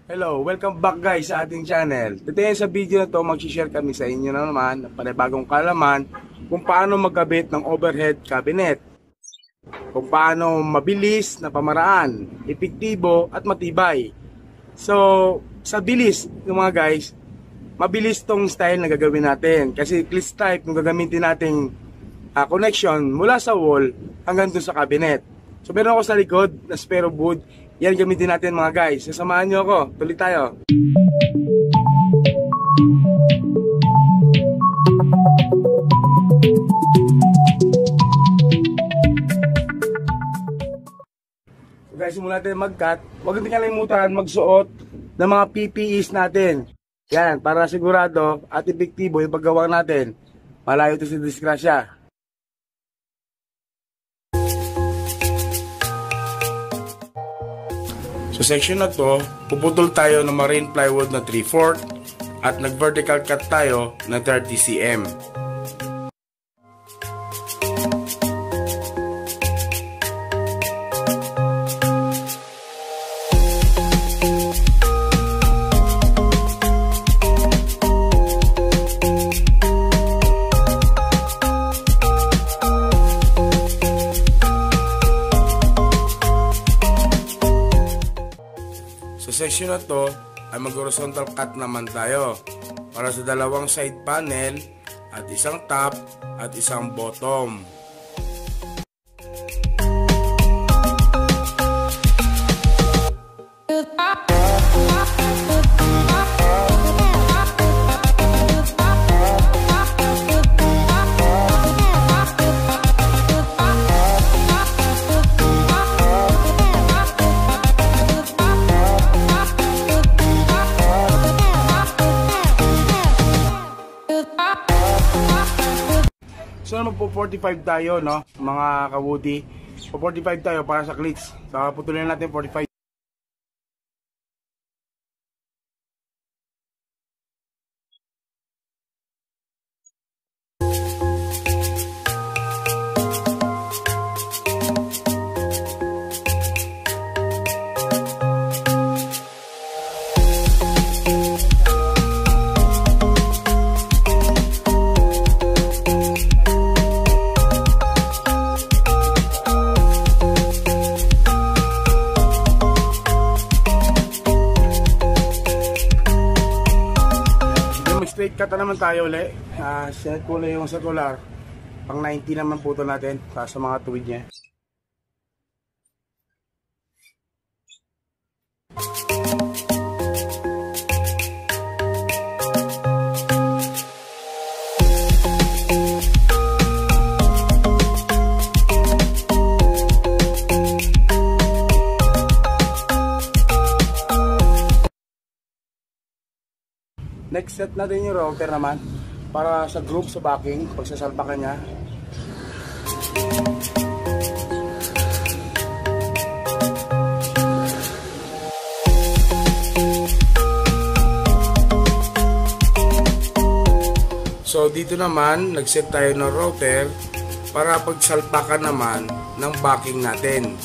Hello, welcome back guys sa ating channel. Today sa video na to, mag-share kami sa inyo na naman ng panibagong kalaman kung paano magkabit ng overhead cabinet. Kung paano mabilis na pamaraan, epektibo at matibay. So, sa bilis ng mga guys, mabilis tong style na gagawin natin. Kasi click type yung gagamitin nating connection mula sa wall hanggang dun sa cabinet. So, meron ako sa likod na spare wood. Yan gamitin natin mga guys. Sasamahan nyo ako. Tuloy tayo. So guys, simula natin mag-cut. Huwag natin kalimutan magsuot ng mga PPEs natin. Yan, para sigurado at epektibo yung paggawa natin. Malayo ito sa disgrasya. Sa section na to, puputol tayo ng marine plywood na 3/4 at nag-vertical cut tayo na 30 cm. Sa section na to ay mag-horizontal cut naman tayo para sa dalawang side panel at isang top at isang bottom. So magpo 45 tayo, no, mga kawoody. Po 45 tayo para sa cleats. So putulin natin 45. Straight cut na naman tayo ulit. Set ko ulit yung circular. Pang 90 naman puto natin sa mga tuwid niya. Next set natin yung router naman para sa group sa backing pagsasalpakan niya. So dito naman nagset tayo ng router para pagsalpakan naman ng backing natin.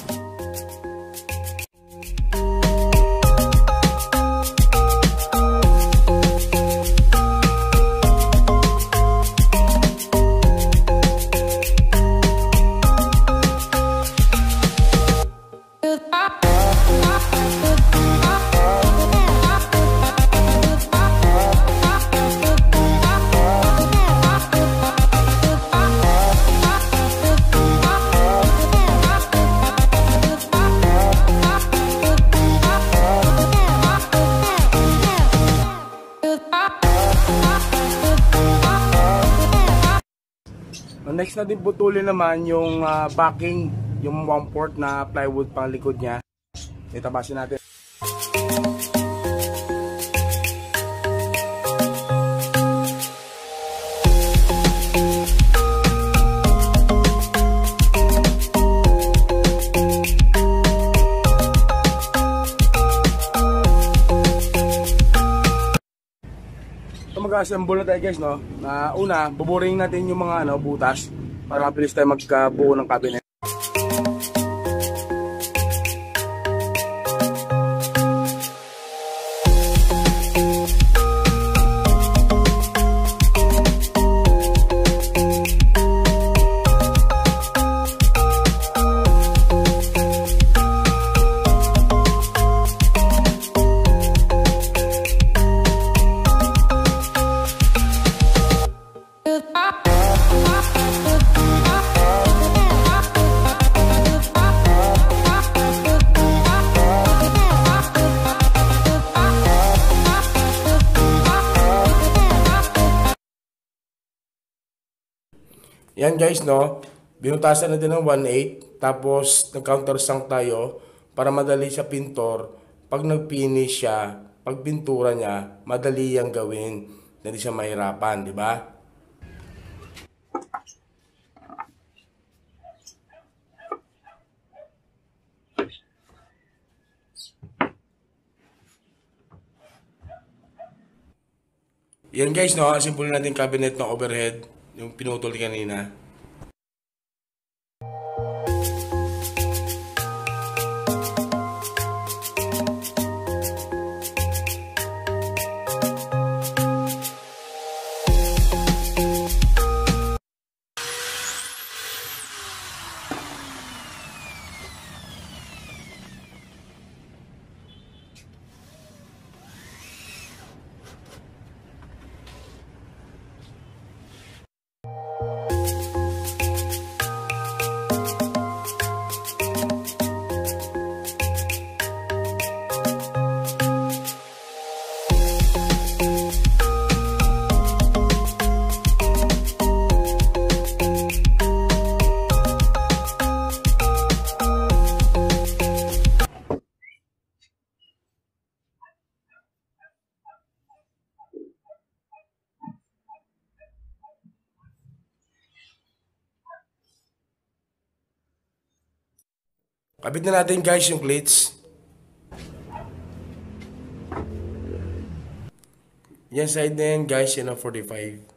Next natin putulin naman yung backing, yung 1/4 na plywood pang likod niya. Itabasin natin. Mag-assemble na tayo guys, no? Na una, buburing natin yung mga butas para mabilis tayo magkabuo ng cabinet. Yan guys, no? Binutasan natin ng 1/8. Tapos, nag-countersunk tayo para madali sa pintor. Pag nag-finish siya, pag pintura niya, madali yang gawin. Hindi siya mahirapan, di ba? Yan guys, no? Asimpulin natin cabinet ng overhead. Yung pinutol kanina. Kabit na natin guys yung plates. Yan side na yan guys, yan ang 45.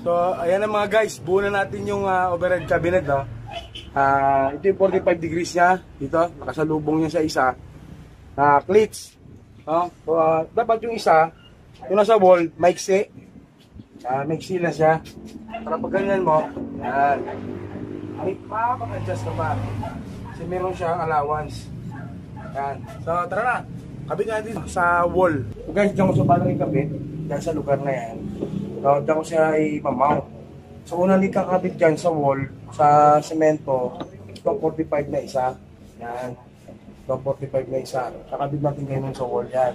So, ayan na mga guys, buo na natin yung overhead cabinet. No? Ito yung 45 degrees niya. Dito, nakasalubong niya sa isa. Cleats. No? So, dapat yung isa, yung nasa wall, maiksi. Maiksi na siya. Para pag ganyan mo, yan. Ay, makakapag-adjust ka pa. Kasi meron siyang allowance. Yan. So, tara na. Kabit natin sa wall. So guys, dyan ko sa paano ikabit. Dyan sa lugar na yan. So, dyan ko siya i-mount. So, unang di kakabit dyan sa wall, sa semento, itong 45 na isa. Yan. Itong 45 na isa. Kakabit natin ganyan sa wall yan.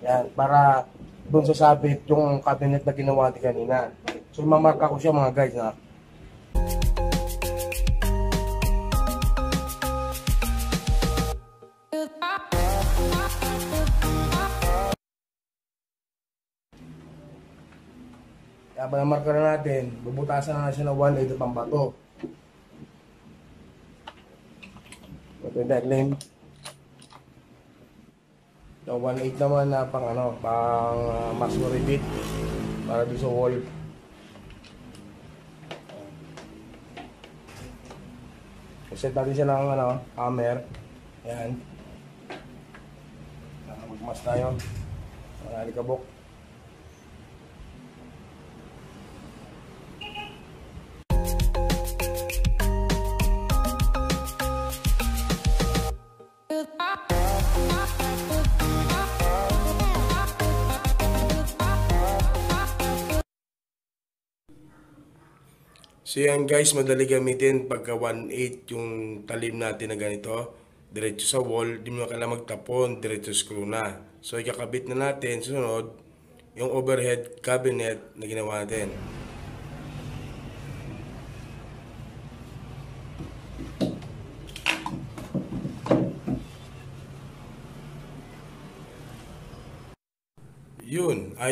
Yan. Para doon sa sabit yung cabinet na ginawa natin kanina. So, mamarka ko siya mga guys na. Kaya panamarka na natin, bubutasan na siya ng 1/8 pang bato. Ito yung deadline. Ito 1/8 naman na pang pang masonry bit para doon sa wall. Set natin siya ng hammer. Ayan. Magmas tayo. Mga alikabok. So yan guys, madali gamitin pagka 1/8 yung talim natin na ganito. Diretso sa wall, di mo kailangan magtapon, diretso screw na. So ikakabit na natin, sunod, yung overhead cabinet na ginawa natin.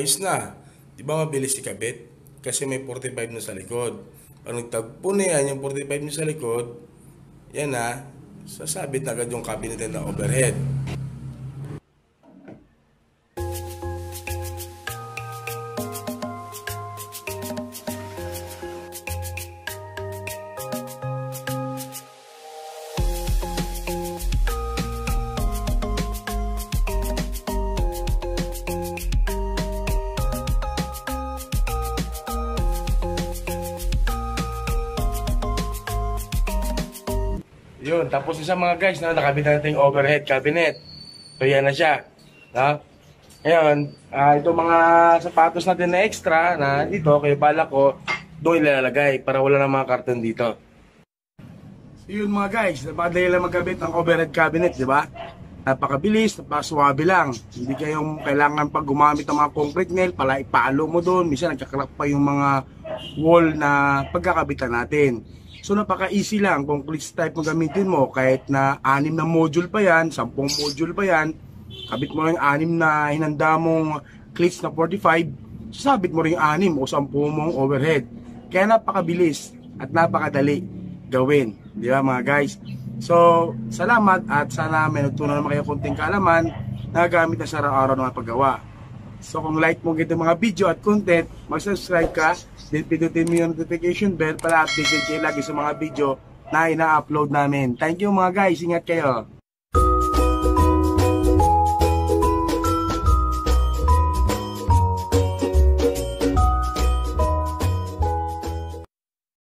ayos na. Di ba mabilis ikabit? Kasi may 45 na sa likod. Pag nagtagpo na yan, yung 45 na sa likod, yan na, sasabit na agad yung cabinet na overhead. Yun, tapos isa mga guys, nakabit natin yung overhead cabinet. So yan na siya. No? Ngayon, itong mga sapatos natin na extra na dito, kaya bala ko, doon ilalagay para wala na mga karton dito. So yun mga guys, napakadali lang magkabit ng overhead cabinet, di ba? Napakabilis, napakaswabe lang. Hindi kayong kailangan pag gumamit ng mga concrete nail, pala ipalo mo doon. Minsan nagkakalak pa yung mga wall na pagkakabitan natin. So napaka-easy lang kung clips type mo gamitin mo, kahit na 6 na module pa yan, 10 module pa yan, kabit mo rin 6 na hinanda mong clips na 45, sasabit mo rin 6 o 10 mong overhead. Kaya napakabilis at napakadali gawin, di ba mga guys? So salamat at sana may natutunan naman kayo konting kaalaman na gamit na sa araw-araw ng mga paggawa. So kung like mo ganitong mga video at content, mag-subscribe ka, then pindutin mo yung notification bell para updated kayo lagi sa mga video na ina-upload namin. Thank you mga guys, ingat kayo.